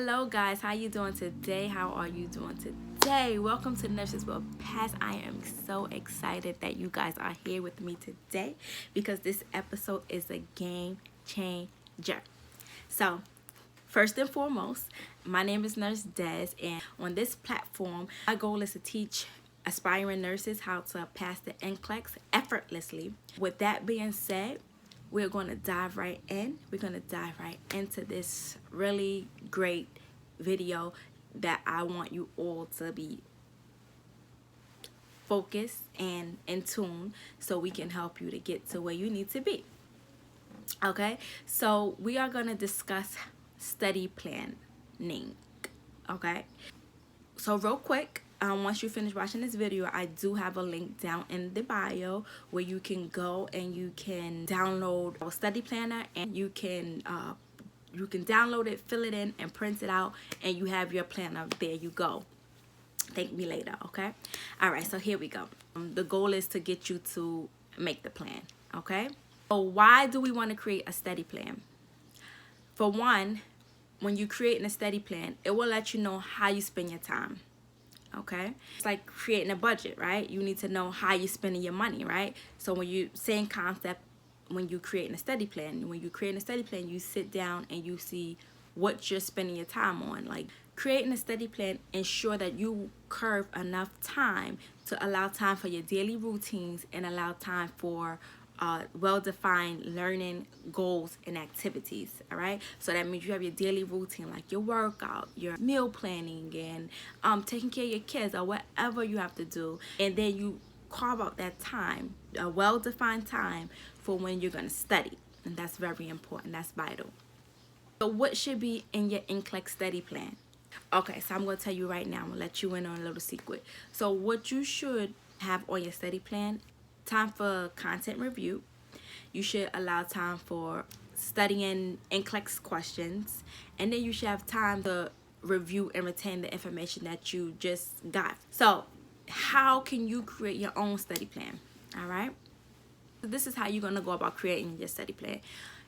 Hello guys, how you doing today? How are you doing today? Welcome to Nurses Will Pass. I am so excited that you guys are here with me today because this episode is a game changer. So first and foremost, my name is Nurse Des, and on this platform my goal is to teach aspiring nurses how to pass the Nclex effortlessly. With that being said, we're going to dive right in. We're going to dive right into this really great video that I want you all to be focused and in tune so we can help you to get to where you need to be. Okay, so we are going to discuss study planning. Okay, so real quick, once you finish watching this video, I do have a link down in the bio where you can go and you can download a study planner, and you can download it, fill it in, and print it out, and you have your planner. There you go. Thank me later. Okay. All right. So here we go. The goal is to get you to make the plan. Okay. So why do we want to create a study plan? For one, when you create a study plan, it will let you know how you spend your time. Okay, it's like creating a budget, right? You need to know how you're spending your money, right? So when you same concept, when you create a study plan, you sit down and you see what you're spending your time on. Like creating a study plan, ensure that you curve enough time to allow time for your daily routines and allow time for well-defined learning goals and activities. All right, so that means you have your daily routine, like your workout, your meal planning, and taking care of your kids, or whatever you have to do, and then you carve out that time, a well-defined time for when you're going to study. And that's very important. That's vital. So what should be in your Nclex study plan? Okay, so I'm going to tell you right now. I'm going to let you in on a little secret. So what you should have on your study plan: time for content review. You should allow time for studying Nclex questions, and then you should have time to review and retain the information that you just got. So how can you create your own study plan? All right, so this is how you're going to go about creating your study plan.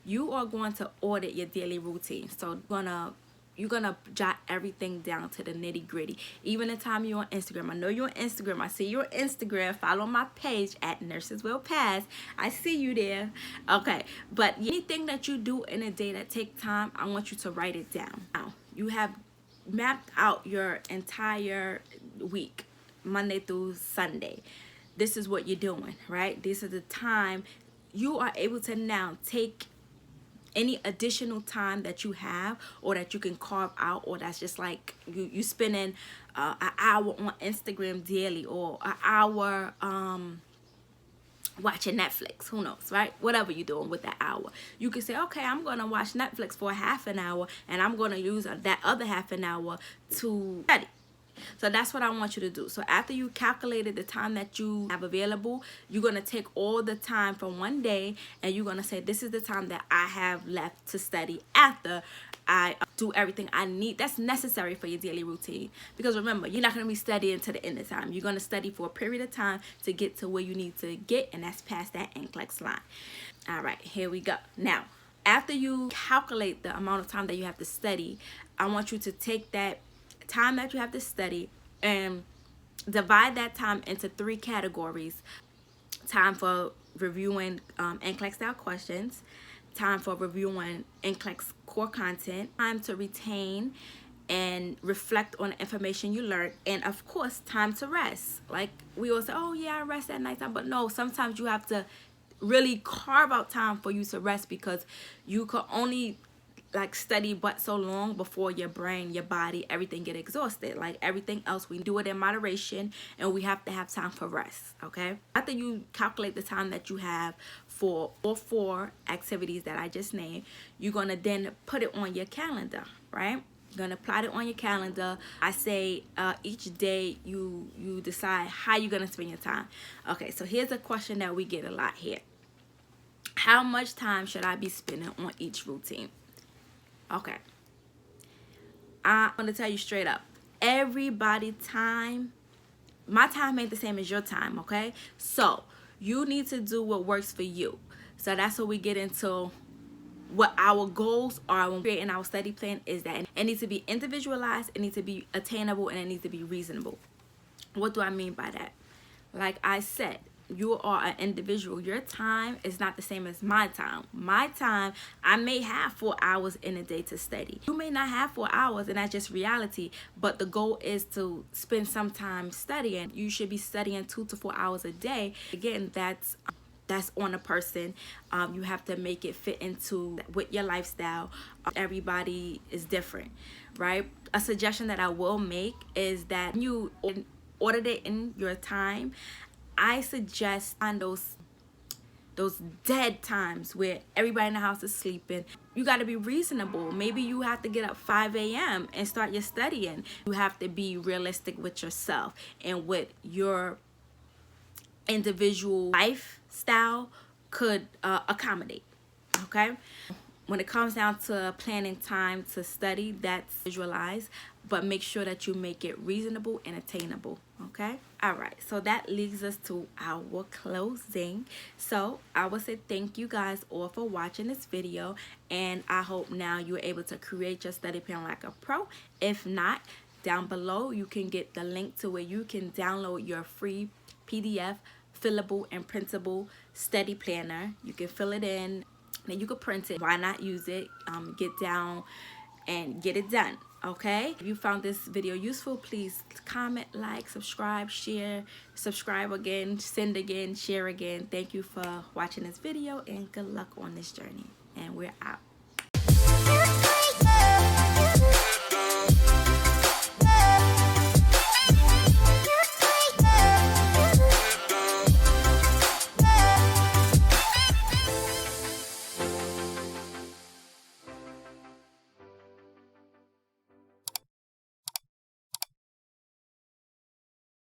You are going to audit your daily routine. So you're gonna jot everything down to the nitty-gritty. Even the time you're on Instagram. I know you're on Instagram. I see you on Instagram. Follow my page at Nurses Will Pass. I see you there. Okay, but anything that you do in a day that take time, I want you to write it down. Now you have mapped out your entire week, Monday through Sunday. This is what you're doing, right? This is the time you are able to now take any additional time that you have, or that you can carve out, or that's just like you spending an hour on Instagram daily, or an hour watching Netflix, who knows, right? Whatever you're doing with that hour, you can say, okay, I'm gonna watch Netflix for half an hour, and I'm gonna use that other half an hour to study. So that's what I want you to do. So after you calculated the time that you have available, you're going to take all the time from one day, and you're going to say, this is the time that I have left to study after I do everything I need that's necessary for your daily routine. Because remember, you're not going to be studying to the end of time. You're going to study for a period of time to get to where you need to get, and that's past that Nclex line. All right, here we go. Now, after you calculate the amount of time that you have to study, I want you to take that time that you have to study and divide that time into 3 categories: time for reviewing Nclex style questions, time for reviewing Nclex core content, time to retain and reflect on the information you learned, and of course time to rest. Like we all say, oh yeah, I rest at night time, but no, sometimes you have to really carve out time for you to rest, because you could only like study but so long before your brain, your body, everything get exhausted. Like everything else, we do it in moderation, and we have to have time for rest. Okay, after you calculate the time that you have for all 4 activities that I just named, you're gonna then put it on your calendar, right? You're gonna plot it on your calendar. I say each day you decide how you're gonna spend your time. Okay, so here's a question that we get a lot here: how much time should I be spending on each routine? Okay, I'm going to tell you straight up, everybody time, my time ain't the same as your time, okay? So you need to do what works for you. So that's what we get into what our goals are when creating our study plan is that it needs to be individualized, it needs to be attainable, and it needs to be reasonable. What do I mean by that? Like I said, you are an individual. Your time is not the same as my time. My time, I may have 4 hours in a day to study. You may not have 4 hours, and that's just reality. But the goal is to spend some time studying. You should be studying 2 to 4 hours a day. Again, that's on a person. You have to make it fit into with your lifestyle. Everybody is different, right? A suggestion that I will make is that you ordered it in your time. I suggest on those dead times where everybody in the house is sleeping, you got to be reasonable. Maybe you have to get up 5 a.m. and start your studying. You have to be realistic with yourself and what your individual lifestyle could accommodate. Okay, when it comes down to planning time to study, that's visualize, but make sure that you make it reasonable and attainable. Okay, all right, so that leads us to our closing. So I would say thank you guys all for watching this video, and I hope now you're able to create your study plan like a pro. If not, down below you can get the link to where you can download your free PDF fillable and printable study planner. You can fill it in, then you could print it. Why not use it? Get down and get it done. Okay, if you found this video useful, please comment, like, subscribe, share, subscribe again, send again, share again. Thank you for watching this video, and good luck on this journey, and we're out.